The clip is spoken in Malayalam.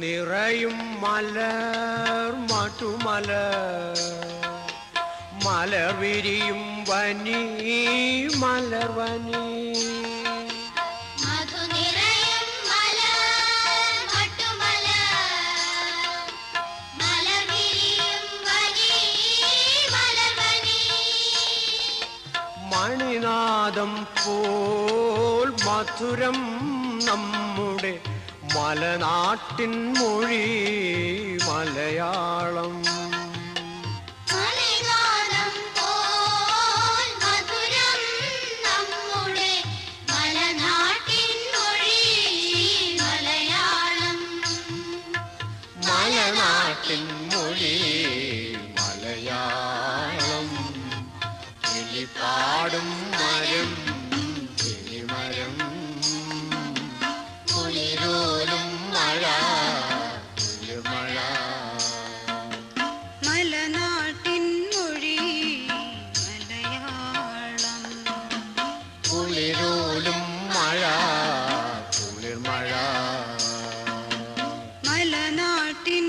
നിറയും മലർ മട്ടുമലർ മലർ വിരിയും വനി മലർവനി മണിനാദം പോൽ മധുരം നമ്മുടെ മലനാട്ടിൻ മൊഴി മലയാളം. മണിനാദം പോൽ മധുരം നമ്മുടെ മലനാട്ടിൻ മൊഴി മലയാളം. മലനാട്ടിൻ മൊഴി മലയാളം. കിളിപാടും മരം കിളിമരം കുളിരോലും മഴ കുളിർമഴ. മലനാട്ടിൻ മൊഴി മലയാളം. കുളിരോലും മഴ കുളിർമഴ. മലനാട്ടിൻ